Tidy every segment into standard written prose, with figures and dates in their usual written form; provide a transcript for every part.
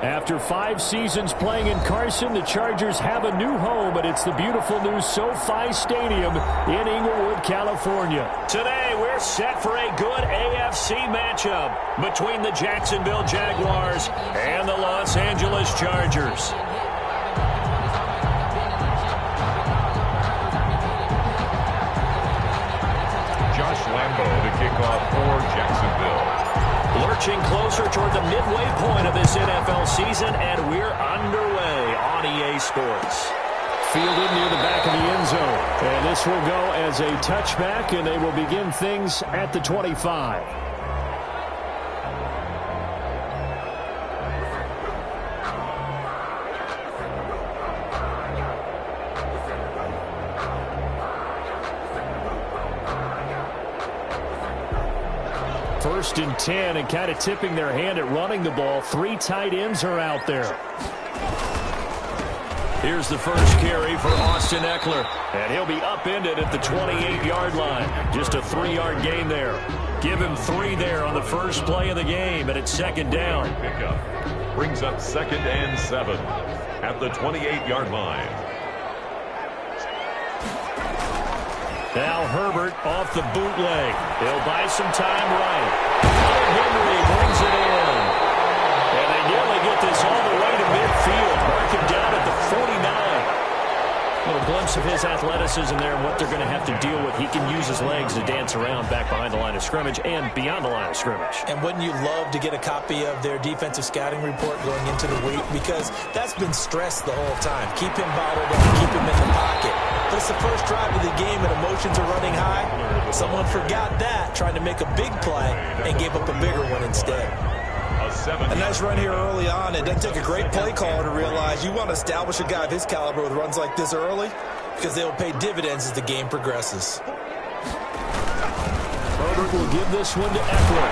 After 5 seasons playing in Carson, the Chargers have a new home, and it's the beautiful new SoFi Stadium in Inglewood, California. Today, we're set for a good AFC matchup between the Jacksonville Jaguars and the Los Angeles Chargers. Josh Lambo to kick off for Jacksonville. Lurching closer toward the midway point of this NFL season, and we're underway on EA Sports. Fielded near the back of the end zone. And this will go as a touchback, and they will begin things at the 25. First and 10, and kind of tipping their hand at running the ball. 3 tight ends are out there. Here's the first carry for Austin Eckler. And he'll be upended at the 28-yard line. Just a 3-yard gain there. Give him 3 there on the first play of the game, and it's second down. Pickup brings up 2nd and 7 at the 28-yard line. Now Herbert off the bootleg. He'll buy some time right. Henry brings it in. And they nearly get this all the way to midfield. Mark him down at the 49. A little glimpse of his athleticism there and what they're going to have to deal with. He can use his legs to dance around back behind the line of scrimmage and beyond the line of scrimmage. And wouldn't you love to get a copy of their defensive scouting report going into the week? Because that's been stressed the whole time. Keep him bottled up, keep him in the pocket. But it's the first drive of the game and emotions are running high. Someone forgot that, trying to make a big play and gave up a bigger one instead. A nice run here early on. It doesn't take a great play caller to realize you want to establish a guy of his caliber with runs like this early because they will pay dividends as the game progresses. Herbert will give this one to Eckler.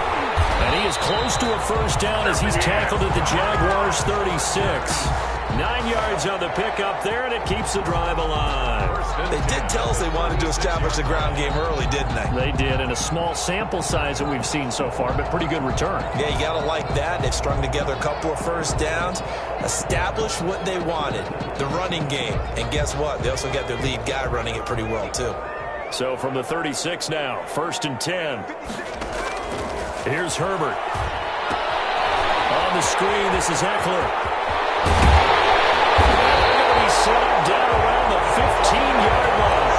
And he is close to a first down as he's tackled at the Jaguars' 36. 9 yards on the pickup there, and it keeps the drive alive. They did tell us they wanted to establish the ground game early, didn't they? They did, in a small sample size that we've seen so far, but pretty good return. Yeah, you got to like that. They've strung together a couple of first downs, established what they wanted, the running game. And guess what? They also got their lead guy running it pretty well, too. So from the 36 now, 1st and 10. Here's Herbert. On the screen, this is Eckler. Set down around the 15-yard line.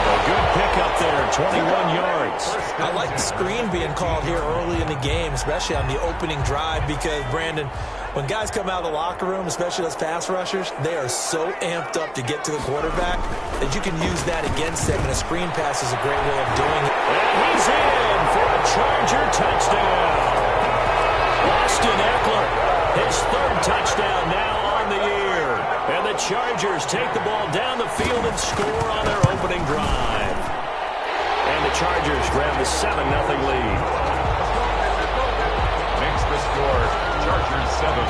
A good pickup there, 21 yards. I like the screen being called here early in the game, especially on the opening drive, because, Brandon, when guys come out of the locker room, especially those pass rushers, they are so amped up to get to the quarterback that you can use that against them, and a screen pass is a great way of doing it. And he's in for a Charger touchdown. Austin Eckler, his 3rd touchdown now on the year. And the Chargers take the ball down the field and score on their opening drive. And the Chargers grab the 7-0 lead. Makes the score Chargers 7,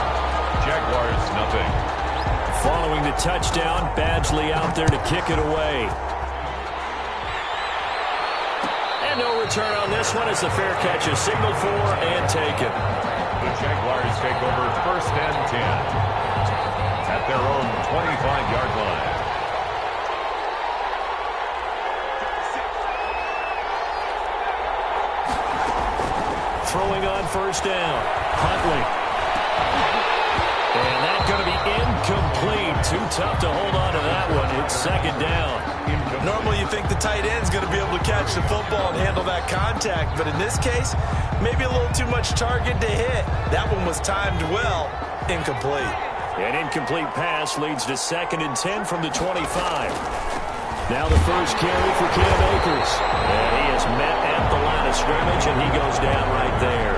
Jaguars 0. Following the touchdown, Badgley out there to kick it away. And no return on this one as the fair catch is signaled for and taken. The Jaguars take over 1st and 10. At their own 25-yard line. Throwing on 1st down. Huntley. And that's going to be incomplete. Too tough to hold on to that one. It's 2nd down. Normally you think the tight end's going to be able to catch the football and handle that contact, but in this case, maybe a little too much target to hit. That one was timed well. Incomplete. An incomplete pass leads to 2nd and 10 from the 25. Now the first carry for Cam Akers. And he is met at the line of scrimmage, and he goes down right there.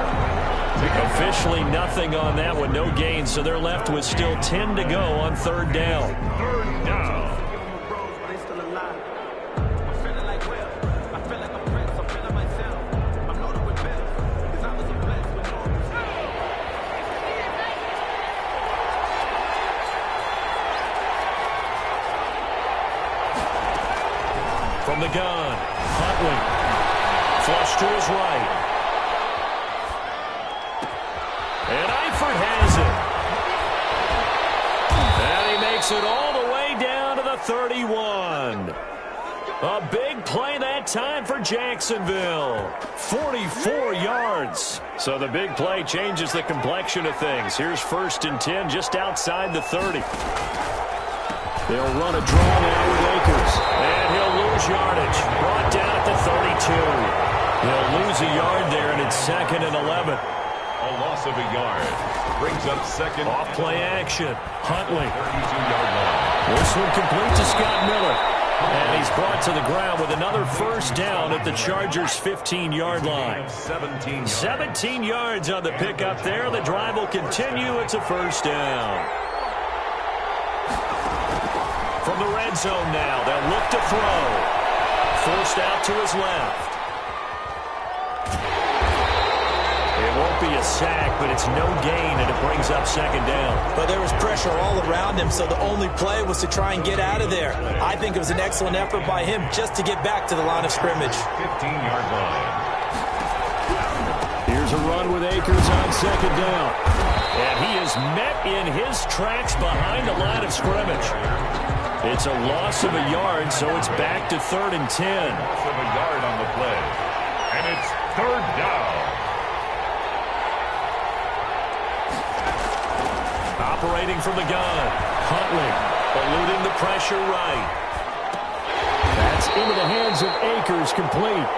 Officially nothing on that one, no gain, so they're left with still 10 to go on 3rd down. 3rd down. From the gun, Huntley. Flush to his right. And Eifert has it. takes it all the way down to the 31. A big play that time for Jacksonville. 44 yards. So the big play changes the complexion of things. Here's 1st and 10 just outside the 30. They'll run a draw now with Akers. And he'll lose yardage. Brought down at the 32. They'll lose a yard there, and it's 2nd and 11. A loss of a yard. Brings up 2nd. Off play action. Huntley. 32-yard line. This one complete to Scott Miller. And he's brought to the ground with another 1st down at the Chargers' 15-yard line. 17 yards on the pickup there. The drive will continue. It's a 1st down. From the red zone now, they'll look to throw. Forced out to his left. It won't be a sack, but it's no gain, and it brings up 2nd down. But there was pressure all around him, so the only play was to try and get out of there. I think it was an excellent effort by him just to get back to the line of scrimmage. 15-yard line. Here's a run with Akers on 2nd down. And he is met in his tracks behind the line of scrimmage. It's a loss of a yard, so it's back to 3rd and 10. Loss of a yard on the play. And it's 3rd down. Operating from the gun. Huntley eluding the pressure right. That's into the hands of Akers, complete.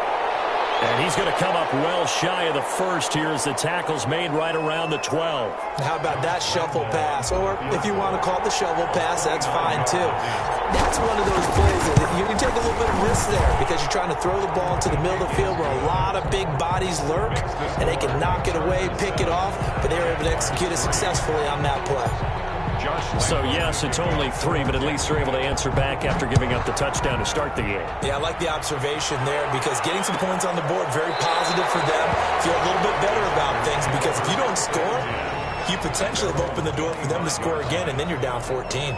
And he's going to come up well shy of the 1st here as the tackle's made right around the 12. How about that shuffle pass? Or if you want to call it the shovel pass, that's fine too. That's one of those plays that you can take a little bit of risk there because you're trying to throw the ball into the middle of the field where a lot of big bodies lurk, and they can knock it away, pick it off, but they were able to execute it successfully on that play. So, yes, it's only 3, but at least they're able to answer back after giving up the touchdown to start the game. Yeah, I like the observation there because getting some points on the board, very positive for them. Feel a little bit better about things because if you don't score, you potentially have opened the door for them to score again, and then you're down 14.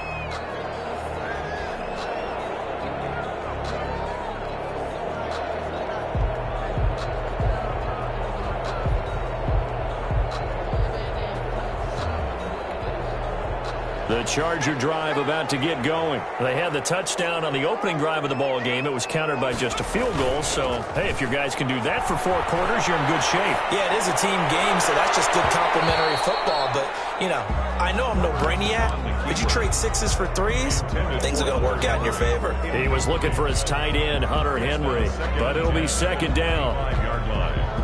The Charger drive about to get going. They had the touchdown on the opening drive of the ball game. It was countered by just a field goal. So, hey, if your guys can do that for 4 quarters, you're in good shape. Yeah, it is a team game, so that's just good complimentary football. But, you know, I know I'm no brainiac, but you trade 6s for 3s, things are going to work out in your favor. He was looking for his tight end, Hunter Henry, but it'll be 2nd down. 5-yard line.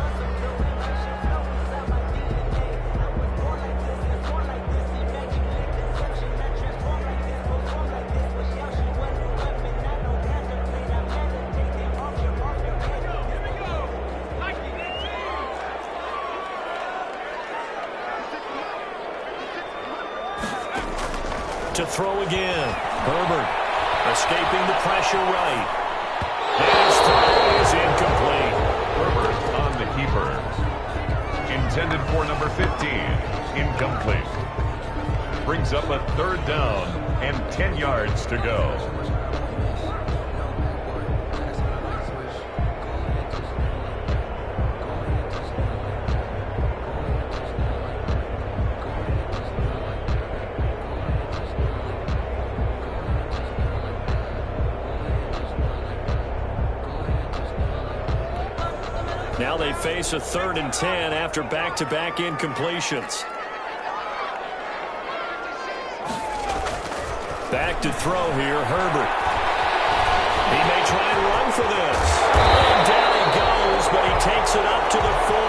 To throw again. Herbert escaping the pressure right. His throw is incomplete. Herbert on the keeper. Intended for number 15. Incomplete. Brings up a 3rd down and 10 yards to go. Now they face a 3rd and 10 after back-to-back incompletions. Back to throw here, Herbert. He may try and run for this. And down he goes, but he takes it up to the 40.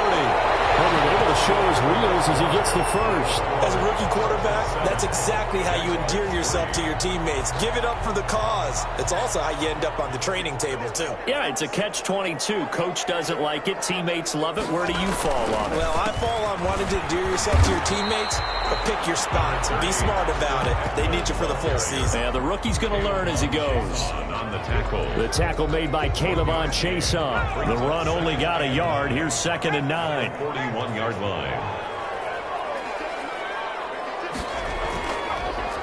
Herbert able to show his wheels as he gets the 1st. As a rookie quarterback, that's exactly how you endear yourself to your teammates. Give it up for the cause. It's also how you end up on the training table, too. Yeah, it's a catch-22. Coach doesn't like it. Teammates love it. Where do you fall on it? Well, I fall on wanting to endear yourself to your teammates, but pick your spots. Be smart about it. They need you for the full season. Yeah, the rookie's going to learn as he goes. On the tackle. The tackle made by Caleb on Chason. The run only got a yard. Here's 2nd and 9. 41-yard line.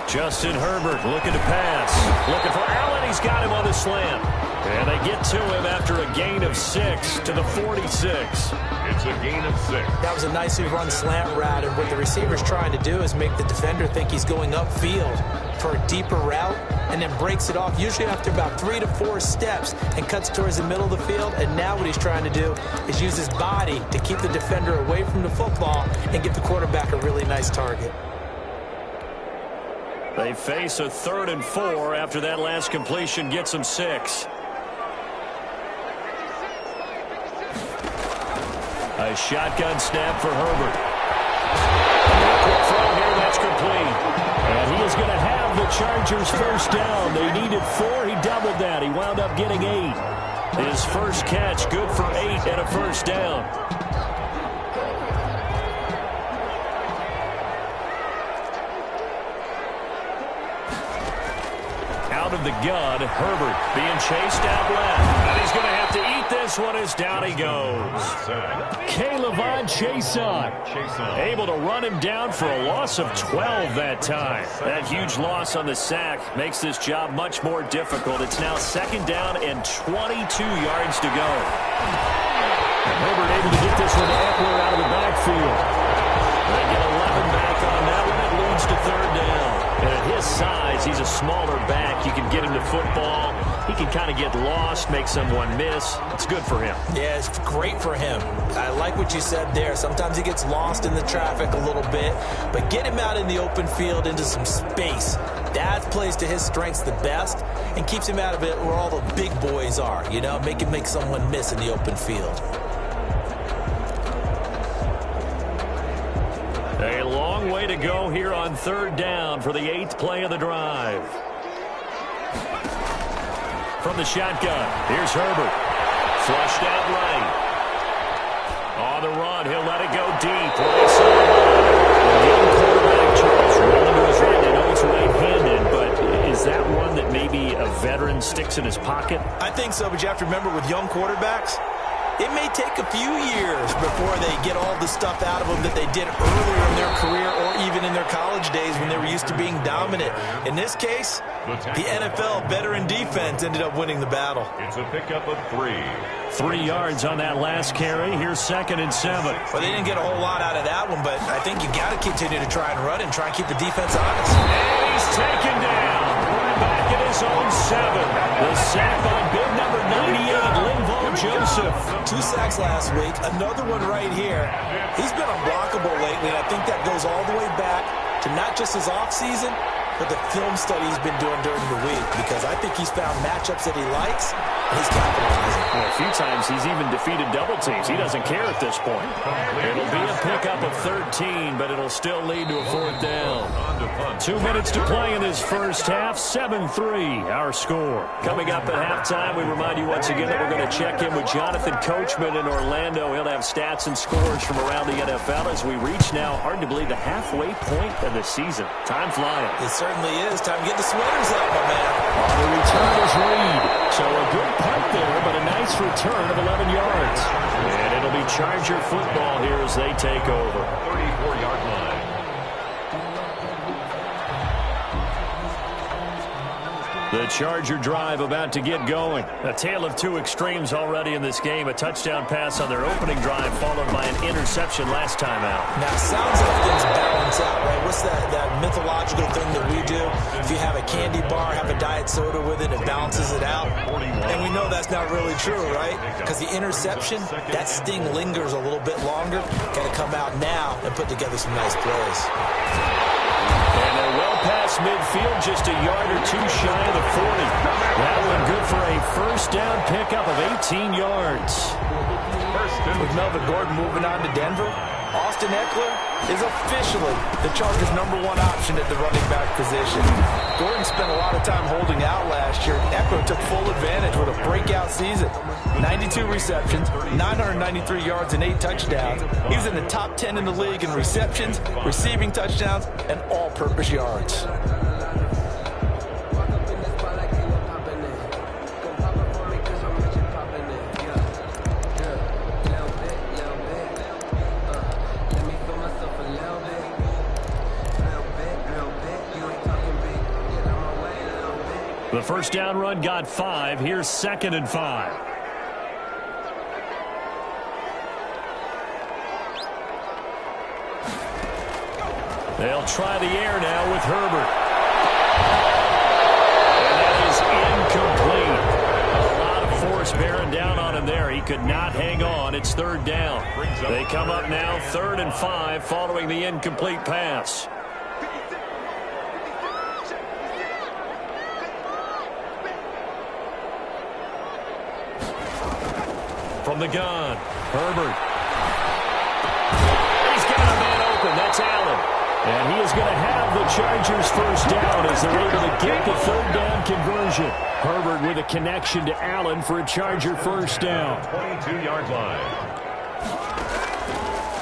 Justin Herbert looking to pass. Looking for Allen. He's got him on the slant. And they get to him after a gain of 6 to the 46. It's a gain of 6. That was a nicely run slant route, and what the receiver's trying to do is make the defender think he's going upfield for a deeper route, and then breaks it off, usually after about 3 to 4 steps, and cuts towards the middle of the field. And now what he's trying to do is use his body to keep the defender away from the football and give the quarterback a really nice target. They face a 3rd and 4 after that last completion gets them 6. A shotgun snap for Herbert. Quick throw here, that's complete. And he is going to have the Chargers first down. They needed 4. He doubled that. He wound up getting 8. His first catch, good for 8 and a first down. Out of the gun, Herbert being chased out left. And he's going to have to eat this one as down he goes. K'Lavon Chaisson able to run him down for a loss of 12 that time. That huge loss on the sack makes this job much more difficult. It's now 2nd down and 22 yards to go. And Herbert able to get this one to Eckler out of the backfield. They get 11 back on that one. It leads to 3rd down. And at his size, he's a smaller back. You can get him to football. He can kind of get lost, make someone miss. It's good for him. Yeah, it's great for him. I like what you said there. Sometimes he gets lost in the traffic a little bit, but get him out in the open field into some space. That plays to his strengths the best and keeps him out of it where all the big boys are, you know, make someone miss in the open field. A long way to go here on 3rd down for the 8th play of the drive. From the shotgun, here's Herbert. Flushed out right. On the run, he'll let it go deep. The young quarterback, Charles, rolling to his right. I know he's right-handed, but is that one that maybe a veteran sticks in his pocket? I think so, but you have to remember with young quarterbacks, it may take a few years before they get all the stuff out of them that they did earlier in their career or even in their college days when they were used to being dominant. In this case, the NFL veteran defense ended up winning the battle. It's a pickup of 3. 3 yards on that last carry. Here's 2nd and 7. Well, they didn't get a whole lot out of that one, but I think you got to continue to try and run and try and keep the defense honest. And he's taken down. Right back at his own 7. The sack by big number 98, Linval Joseph. 2 sacks last week, another one right here. He's been unblockable lately, and I think that goes all the way back to not just his offseason, but the film study he's been doing during the week, because I think he's found matchups that he likes, and he's capitalizing. Well, a few times he's even defeated double teams. He doesn't care at this point. It'll be a pickup of 13, but it'll still lead to a 4th down. 2 minutes to play in this first half. 7-3, our score. Coming up at halftime, we remind you once again that we're going to check in with Jonathan Coachman in Orlando. He'll have stats and scores from around the NFL as we reach now, hard to believe, the halfway point of the season. Time flying. It certainly is. Time to get the sweaters out, my man. On the return is Reed. So a good punt there, but a nice return of 11 yards. And it'll be Charger football here as they take over. 34-yard line. The Charger drive about to get going. A tale of 2 extremes already in this game. A touchdown pass on their opening drive followed by an interception last time out. Now, it sounds like things balance out, right? What's that mythological thing that we do? If you have a candy bar, have a diet soda with it, it balances it out. And we know that's not really true, right? Because the interception, that sting lingers a little bit longer. Got to come out now and put together some nice plays. And they're well past midfield, just a yard or 2 shy of the 40. That one good for a first down pickup of 18 yards. With Melvin Gordon moving on to Denver, Austin Eckler is officially the Chargers' #1 option at the running back position. Gordon spent a lot of time holding out last year. Eckler took full advantage with a breakout season. 92 receptions, 993 yards, and 8 touchdowns. He was in the top 10 in the league in receptions, receiving touchdowns, and all-purpose yards. The The first down run got 5. Here's 2nd and 5. They'll try the air now with Herbert. And that is incomplete. A lot of force bearing down on him there. He could not hang on. It's 3rd down. They come up now 3rd and 5 following the incomplete pass. From the gun, Herbert. He's got a man open. That's Allen. And he is going to have the Chargers first down as they're able to get the 3rd down conversion. Herbert with a connection to Allen for a Charger first down. 22-yard line.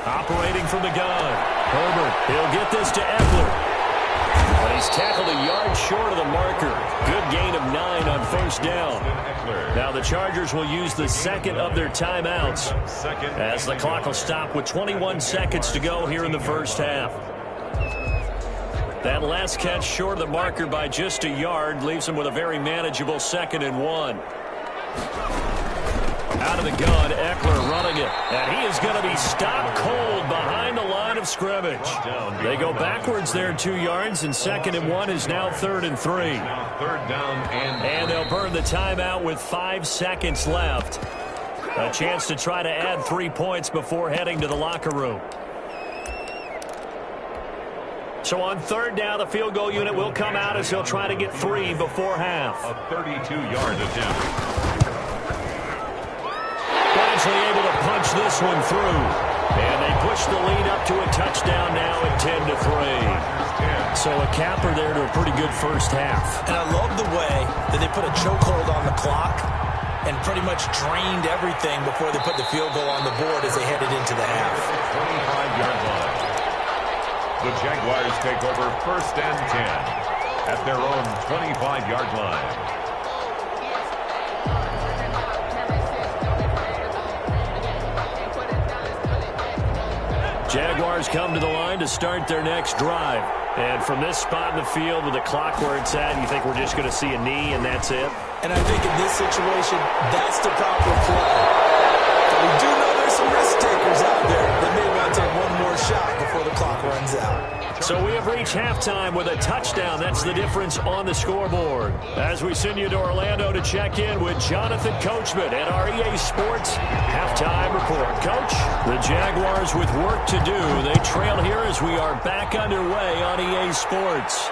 Operating from the gun, Herbert. He'll get this to Eckler. But he's tackled a yard short of the marker. Good gain of 9 on first down. Now the Chargers will use the 2nd of their timeouts as the clock will stop with 21 seconds to go here in the first half. That last catch short of the marker by just a yard leaves him with a very manageable 2nd and 1. Out of the gun, Eckler running it. And he is going to be stopped cold behind the line of scrimmage. They go backwards there 2 yards, and 2nd and 1 is now 3rd and 3. Now 3rd down and they'll burn the timeout with 5 seconds left. A chance to try to add 3 points before heading to the locker room. So on 3rd down, the field goal unit will come out as he'll try to get 3 before half. A 32-yard attempt. Able to punch this one through. And they push the lead up to a touchdown now at 10-3. So a capper there to a pretty good first half. And I love the way that they put a chokehold on the clock and pretty much drained everything before they put the field goal on the board as they headed into the half. 25-yard line. The Jaguars take over 1st and 10 at their own 25-yard line. Jaguars come to the line to start their next drive. And from this spot in the field with the clock where it's at, you think we're just going to see a knee and that's it? And I think in this situation, that's the proper play. But we do know there's some risk takers out there that may want to take one more shot before the clock runs out. So we have reached halftime with a touchdown. That's the difference on the scoreboard. As we send you to Orlando to check in with Jonathan Coachman at our EA Sports Halftime Report. Coach, the Jaguars with work to do. They trail here as we are back underway on EA Sports.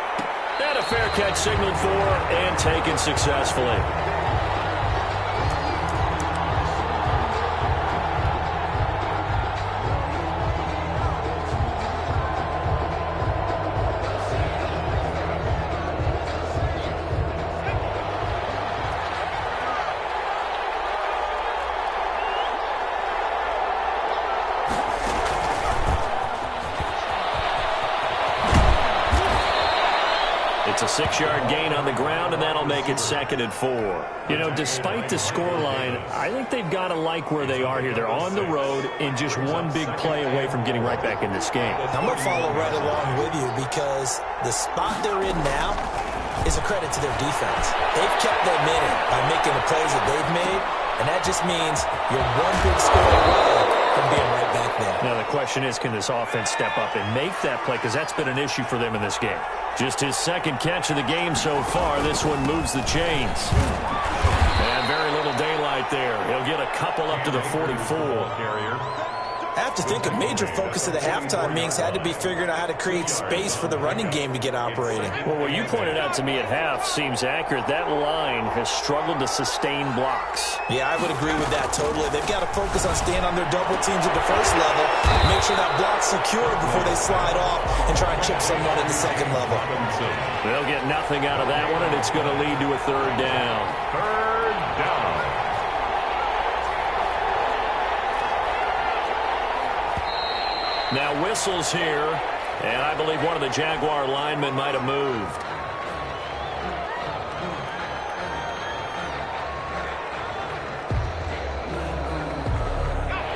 And a fair catch signaled for and taken successfully. It's a 6-yard gain on the ground, and that'll make it 2nd and 4. You know, despite the scoreline, I think they've got to like where they are here. They're on the road and just one big play away from getting right back in this game. I'm going to follow right along with you because the spot they're in now is a credit to their defense. They've kept them in it by making the plays that they've made, and that just means you're one big score away from being right back there. Now, the question is, can this offense step up and make that play? Because that's been an issue for them in this game. Just his 2nd catch of the game so far. This one moves the chains. And very little daylight there. He'll get a couple up to the 44. I have to think a major focus of the halftime meetings had to be figuring out how to create space for the running game to get operating. Well, what you pointed out to me at half seems accurate. That line has struggled to sustain blocks. Yeah, I would agree with that totally. They've got to focus on staying on their double teams at the first level, make sure that block's secure before they slide off and try and chip someone at the 2nd level. They'll get nothing out of that one, and it's going to lead to a 3rd down. 3rd down. Now whistles here, and I believe one of the Jaguar linemen might have moved.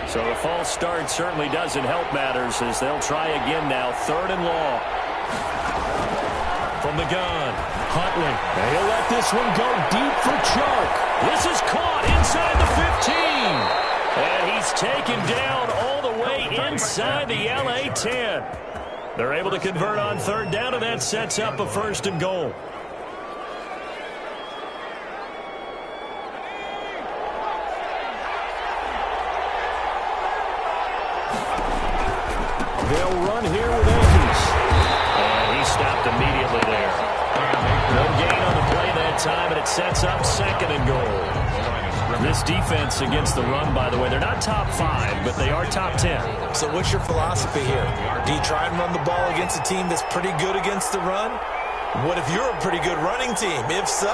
So the false start certainly doesn't help matters as they'll try again now. 3rd and long. from the gun. Huntley. And he'll let this one go deep for Chark. This is caught inside the 15. And he's taken down all the way inside the LA 10. They're able to convert on third down, and that sets up a 1st and goal. They'll run here with Akers. And he stopped immediately there. No gain on the play that time, and it sets up 2nd and goal. This defense against the run, by the way, they're not top 5, but they are top 10. So what's your philosophy here? Do you try and run the ball against a team that's pretty good against the run? What if you're a pretty good running team? If so,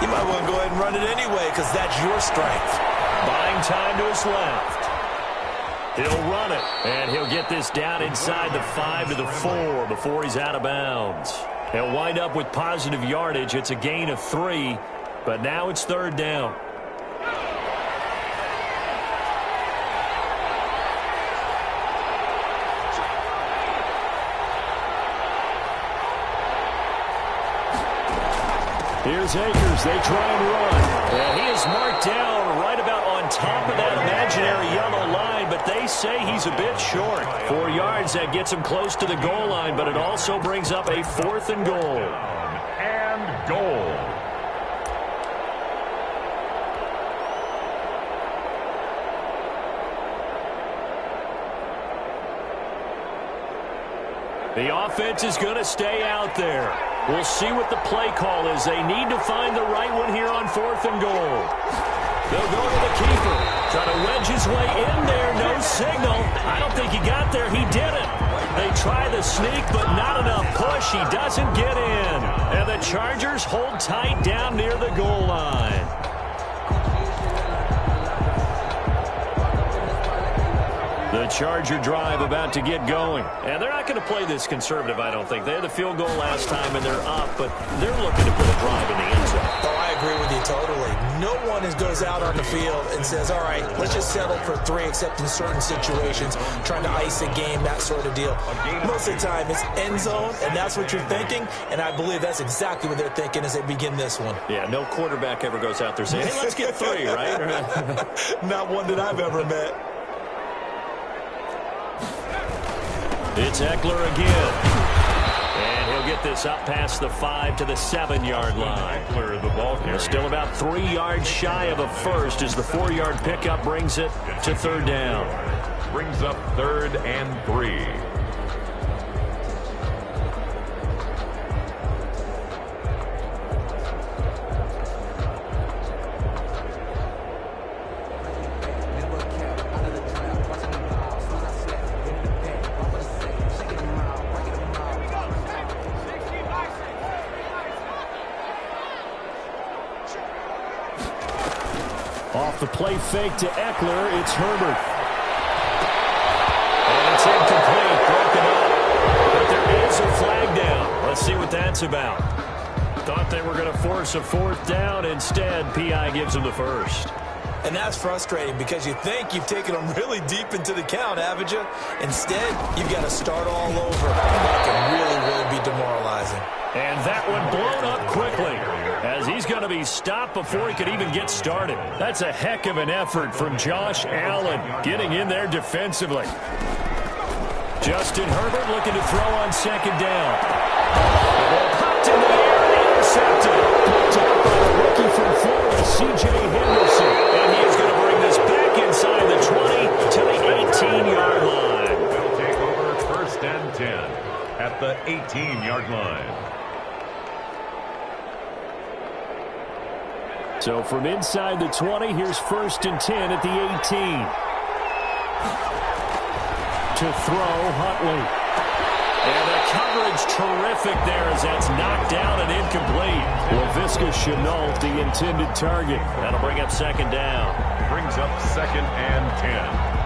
you might want to go ahead and run it anyway because that's your strength. Buying time to his left. He'll run it, and he'll get this down inside the 5 to the 4 before he's out of bounds. He'll wind up with positive yardage. It's a gain of 3, but now it's 3rd down. Here's Akers. They try and run. And he is marked down right about on top of that imaginary yellow line, but they say he's a bit short. 4 yards, that gets him close to the goal line, but it also brings up a 4th and goal. And goal. The offense is going to stay out there. We'll see what the play call is. They need to find the right one here on 4th and goal. They'll go to the keeper. Trying to wedge his way in there. No signal. I don't think he got there. He didn't. They try the sneak, but not enough push. He doesn't get in. And the Chargers hold tight down near the goal line. The Charger drive about to get going. And they're not going to play this conservative, I don't think. They had the field goal last time, and they're up, but they're looking to put a drive in the end zone. Oh, I agree with you totally. No one goes out on the field and says, all right, let's just settle for 3, except in certain situations, trying to ice a game, that sort of deal. Most of the time, it's end zone, and that's what you're thinking, and I believe that's exactly what they're thinking as they begin this one. Yeah, no quarterback ever goes out there saying, hey, let's get 3, right? Not one that I've ever met. It's Eckler again. And he'll get this up past the 5 to the 7-yard line. Eckler, the ball carrier. Still about 3 yards shy of a first as the 4-yard pickup brings it to 3rd down. Brings up 3rd and 3. Off the play fake to Eckler, it's Herbert. And it's incomplete, broken up. But there is a flag down. Let's see what that's about. Thought they were going to force a 4th down. Instead, P.I. gives them the 1st. And that's frustrating because you think you've taken them really deep into the count, haven't you? Instead, you've got to start all over. That can really be demoralizing. And that one blown up quickly as he's going to be stopped before he could even get started. That's a heck of an effort from Josh Allen getting in there defensively. Justin Herbert looking to throw on 2nd down. The ball popped in the air and intercepted. Picked up by the rookie from Florida, C.J. Henderson. And he is going to bring this back inside the 20 to the 18-yard line. They'll take over 1st and 10 at the 18-yard line. So from inside the 20, here's 1st and 10 at the 18. To throw, Huntley. And the coverage terrific there as that's knocked down and incomplete. Laviska Shenault, the intended target. That'll bring up 2nd down. Brings up 2nd and 10.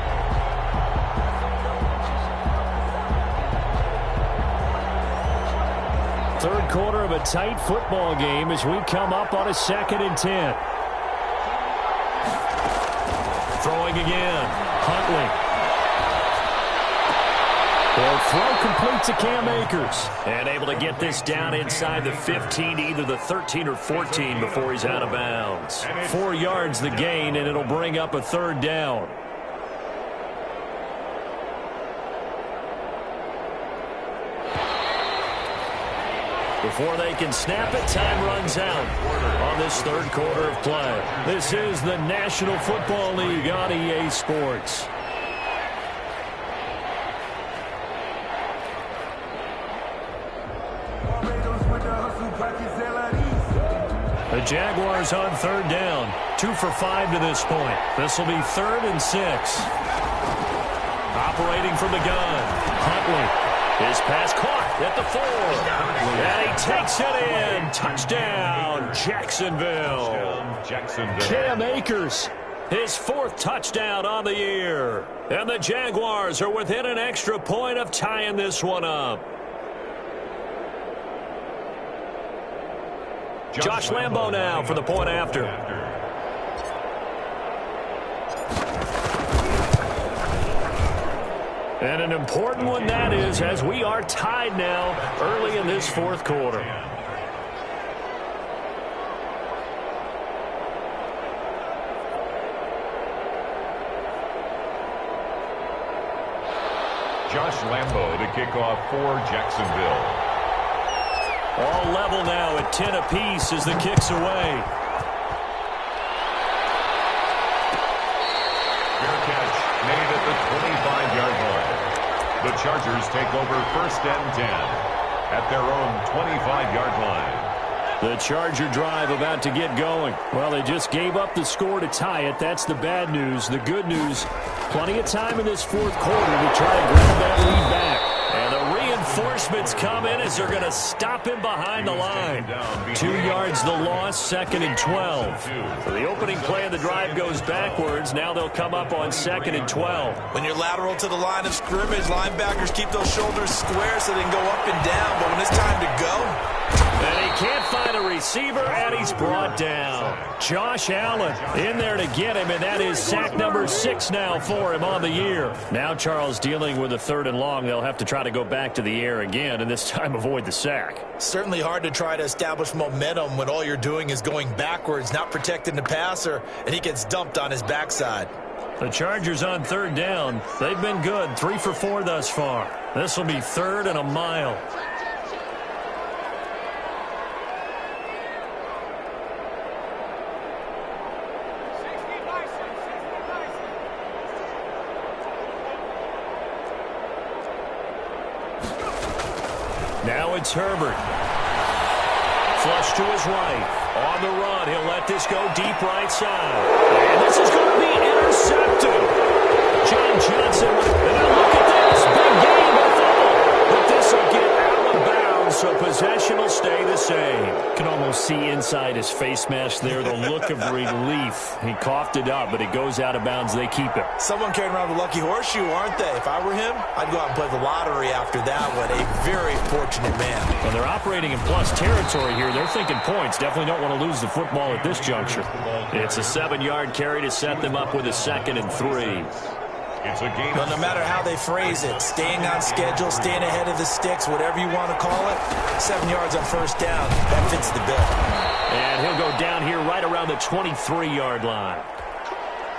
3rd quarter of a tight football game as we come up on a 2nd and 10. Throwing again. Huntley. Well, throw complete to Cam Akers. And able to get this down inside the 15, either the 13 or 14 before he's out of bounds. 4 yards the gain, and it'll bring up a 3rd down. Before they can snap it, time runs out on this 3rd quarter of play. This is the National Football League on EA Sports. The Jaguars on 3rd down. 2 for 5 to this point. This will be 3rd and 6. Operating from the gun. Huntley. His pass caught at the 4. And he takes it in. Touchdown, Jacksonville. Cam Akers, his 4th touchdown on the year. And the Jaguars are within an extra point of tying this one up. Josh Lambo now for the point after. And an important one that is, as we are tied now early in this 4th quarter. Josh Lambo to kick off for Jacksonville. All level now at 10 apiece as the kick's away. Fair catch made at the 25-yard line. The Chargers take over 1st and 10 at their own 25-yard line. The Charger drive about to get going. Well, they just gave up the score to tie it. That's the bad news. The good news, plenty of time in this 4th quarter to try to grab that lead back. And the reinforcements come in as they're going to stop him behind the line. 2 yards the loss, 2nd and 12. So the opening play of the drive goes backwards. Now they'll come up on 2nd and 12. When you're lateral to the line of scrimmage, linebackers keep those shoulders square so they can go up and down. But when it's time to go... And he can't find a receiver, and he's brought down. Josh Allen in there to get him, and that is sack number 6 now for him on the year. Now Charles dealing with a 3rd and long. They'll have to try to go back to the air again, and this time avoid the sack. Certainly hard to try to establish momentum when all you're doing is going backwards, not protecting the passer, and he gets dumped on his backside. The Chargers on 3rd down. They've been good, 3 for 4 thus far. This will be 3rd and a mile. Now it's Herbert. Flush to his right. On the run, he'll let this go deep right side. And this is going to be intercepted. John Johnson, and now look at this. Big game by Thorne. But this will get out of bounds, so possession will stay the same. You can almost see inside his face mask there the look of relief. He coughed it up, but it goes out of bounds. They keep it. Someone carrying around the lucky horseshoe, aren't they? If I were him, I'd go out and play the lottery after that one. A very fortunate man. When they're operating in plus territory here, they're thinking points. Definitely don't want to lose the football at this juncture. It's a 7-yard carry to set them up with a 2nd and 3. It's a game. But no matter how they phrase it, staying on schedule, staying ahead of the sticks, whatever you want to call it, 7 yards on 1st down, that fits the bill. And he'll go down here right around the 23-yard line.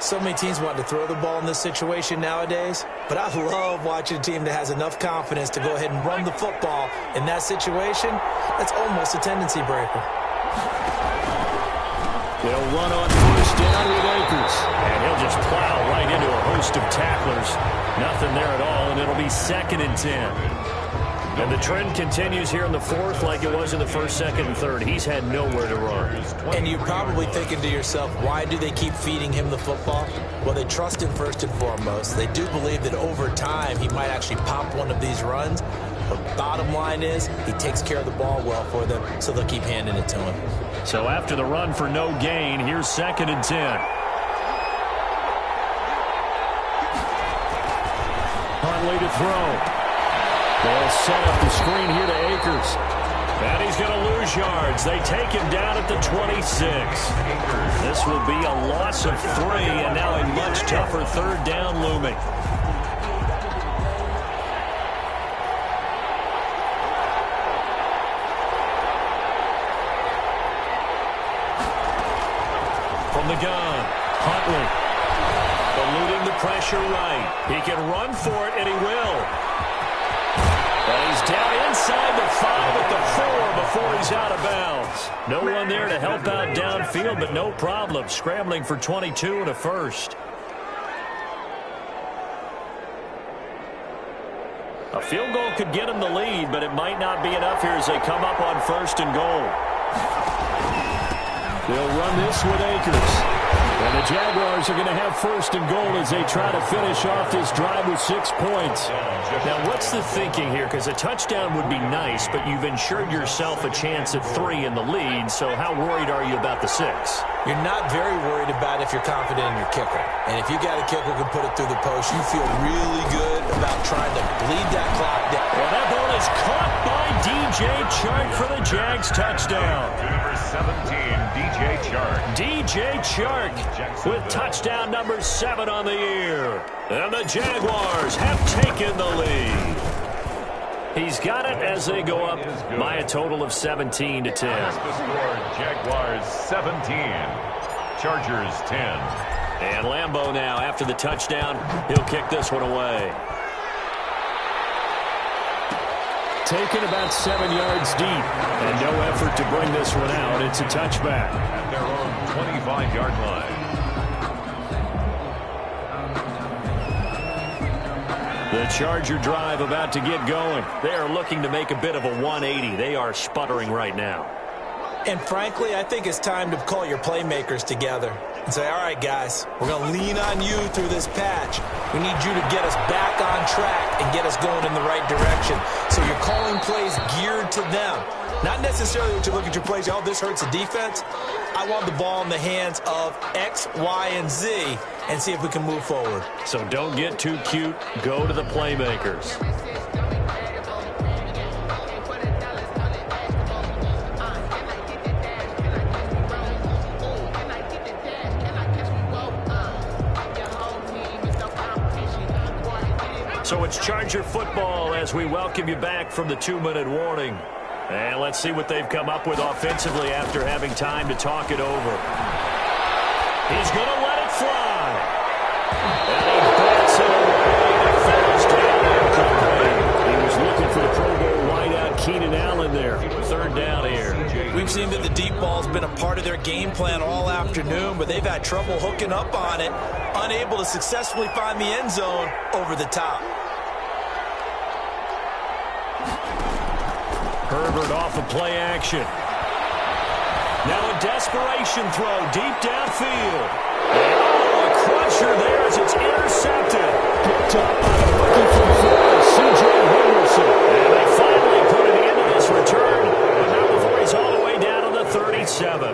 So many teams want to throw the ball in this situation nowadays, but I love watching a team that has enough confidence to go ahead and run the football. In that situation, that's almost a tendency breaker. They'll run on 1st down with Akers. And he'll just plow right into a host of tacklers. Nothing there at all, and it'll be 2nd and 10. And the trend continues here in the 4th like it was in the 1st, 2nd, and 3rd. He's had nowhere to run. And you're probably thinking to yourself, why do they keep feeding him the football? Well, they trust him first and foremost. They do believe that over time he might actually pop one of these runs. But bottom line is he takes care of the ball well for them, so they'll keep handing it to him. So after the run for no gain, here's 2nd and 10. Huntley to throw. They'll set up the screen here to Akers. And he's going to lose yards. They take him down at the 26. This will be a loss of 3, and now a much tougher 3rd down looming. from the gun. Huntley eluding the pressure right. He can run for it, and he will. And he's down inside the 5 at the 4 before he's out of bounds. No one there to help out downfield, but no problem. Scrambling for 22 and a first. A field goal could get him the lead, but it might not be enough here as they come up on 1st and goal. They'll run this with Akers. And the Jaguars are going to have 1st and goal as they try to finish off this drive with 6 points. Now, what's the thinking here? Because a touchdown would be nice, but you've ensured yourself a chance at 3 in the lead, so how worried are you about the 6? You're not very worried about if you're confident in your kicker. And if you got a kicker who can put it through the post, you feel really good about trying to bleed that clock down. Well, that ball is caught by DJ Chark for the Jags touchdown. Number 17, DJ Chark. DJ Chark with touchdown number 7 on the year. And the Jaguars have taken the lead. He's got it as they go up by a total of 17 to 10. That's the score, Jaguars 17, Chargers 10. And Lambeau now, after the touchdown, he'll kick this one away. Taken about 7 yards deep, and no effort to bring this one out. It's a touchback. At their own 25-yard line. The Charger drive about to get going. They are looking to make a bit of a 180. They are sputtering right now. And frankly, I think it's time to call your playmakers together and say, all right, guys, we're going to lean on you through this patch. We need you to get us back on track and get us going in the right direction. So you're calling plays geared to them. Not necessarily that you look at your plays, oh, this hurts the defense. I want the ball in the hands of X, Y, and Z and see if we can move forward. So don't get too cute. Go to the playmakers. So it's Charger football as we welcome you back from the 2-minute warning. And let's see what they've come up with offensively after having time to talk it over. He's going to let it fly. And he bats it away. It falls down incomplete. He was looking for the Pro Bowl wideout Keenan Allen there. 3rd down here. We've seen that the deep ball's been a part of their game plan all afternoon, but they've had trouble hooking up on it, unable to successfully find the end zone over the top. Herbert off of play action. Now a desperation throw deep downfield. Oh, a crusher there as it's intercepted. Picked up by the rookie from Florida, C.J. Henderson. And they finally put an end to this return, but not before he's all the way down on the 37.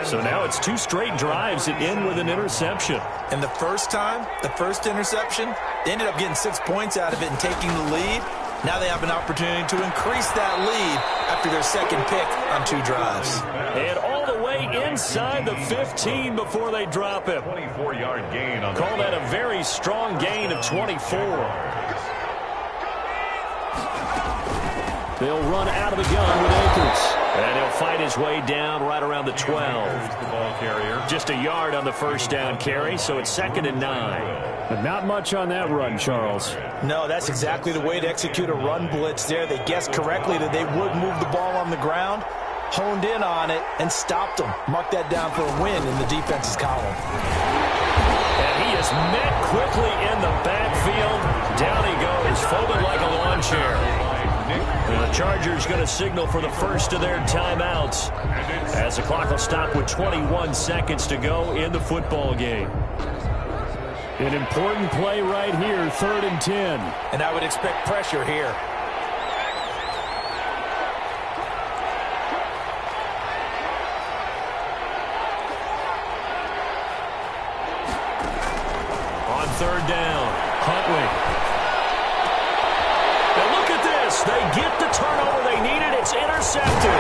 So now it's 2 straight drives that end with an interception. And the first time, the first interception, they ended up getting 6 points out of it and taking the lead. Now they have an opportunity to increase that lead after their second pick on 2 drives. And all the way inside the 15 before they drop him. 24-yard gain on Call that a very strong gain of 24. They'll run out of the gun with Akers. And he'll fight his way down right around the 12. the ball carrier. Just a yard on the first down carry, so it's 2nd and 9. But not much on that run, Charles. No, that's exactly the way to execute a run blitz there. They guessed correctly that they would move the ball on the ground, honed in on it, and stopped them. Mark that down for a win in the defense's column. And he is met quickly in the backfield. Down he goes, folded like a lawn chair. And the Chargers going to signal for the first of their timeouts as the clock will stop with 21 seconds to go in the football game. An important play right here, 3rd and 10. And I would expect pressure here. On 3rd down, Huntley. Now look at this. They get the turnover they needed. It's intercepted.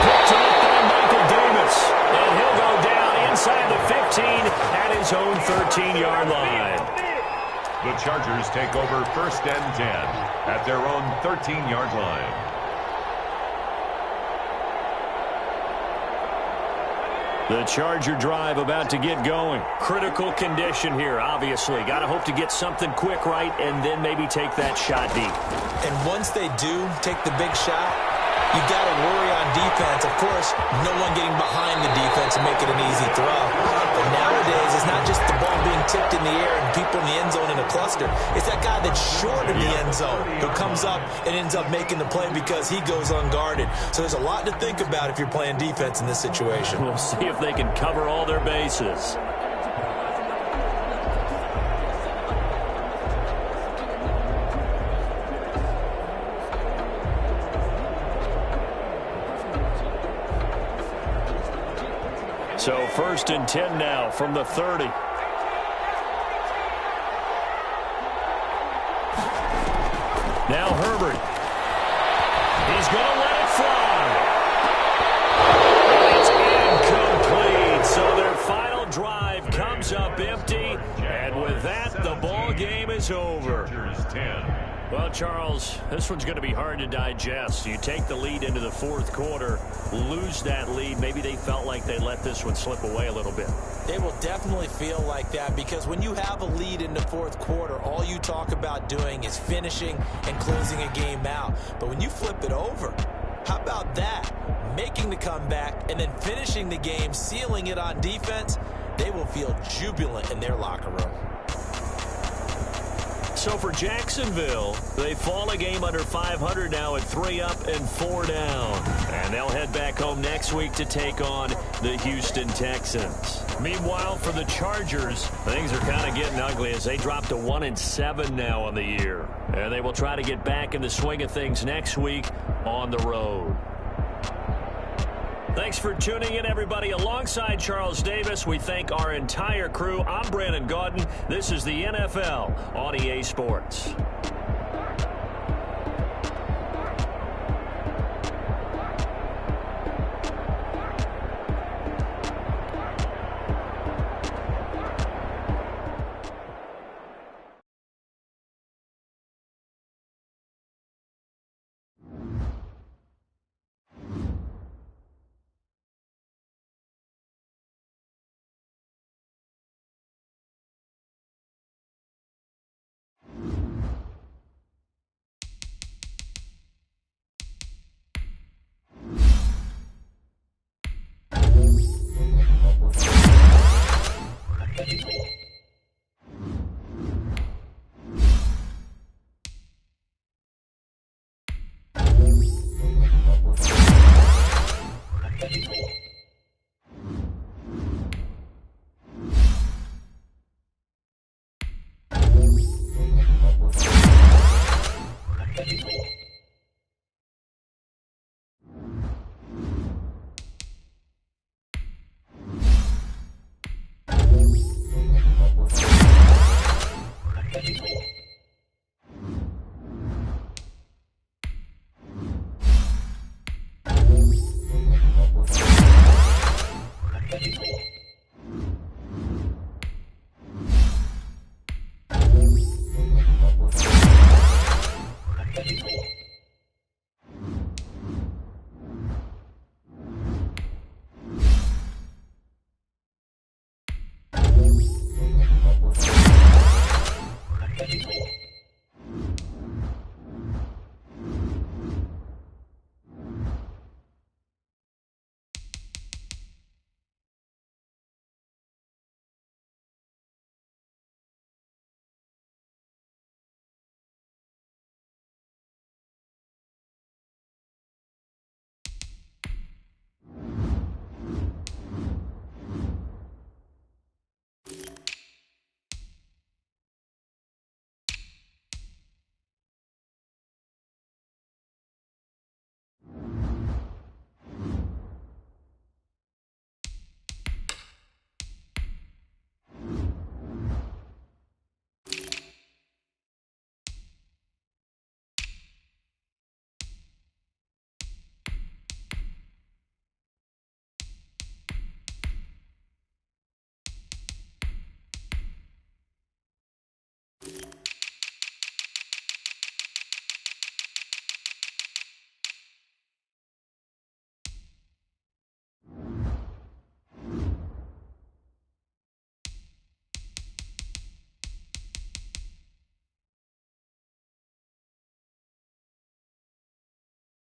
Picked up by Michael Davis. And he'll go down inside the 15 at his own 13-yard line. The Chargers take over 1st and 10 at their own 13-yard line. The Charger drive about to get going. Critical condition here, obviously. Got to hope to get something quick right and then maybe take that shot deep. And once they do take the big shot, you got to worry on defense. Of course, no one getting behind the defense and making an easy throw. But nowadays, it's not just the ball being tipped in the air and people in the end zone in a cluster. It's that guy that's short of the end zone who comes up and ends up making the play because he goes unguarded. So there's a lot to think about if you're playing defense in this situation. We'll see if they can cover all their bases. So 1st and 10 now from the 30. Now Herbert. He's going to let it fly. And it's incomplete. So their final drive comes up empty. And with that, the ball game is over. Well, Charles, this one's going to be hard to digest. You take the lead into the 4th quarter, lose that lead. Maybe they felt like they let this one slip away a little bit. They will definitely feel like that because when you have a lead in the 4th quarter, all you talk about doing is finishing and closing a game out. But when you flip it over, how about that? Making the comeback and then finishing the game, sealing it on defense, they will feel jubilant in their locker room. So for Jacksonville, they fall a game under 500 now at 3 up and 4 down. And they'll head back home next week to take on the Houston Texans. Meanwhile, for the Chargers, things are kind of getting ugly as they drop to 1-7 now on the year. And they will try to get back in the swing of things next week on the road. Thanks for tuning in, everybody. Alongside Charles Davis, we thank our entire crew. I'm Brandon Gaudin. This is the NFL on EA Sports. Thank you.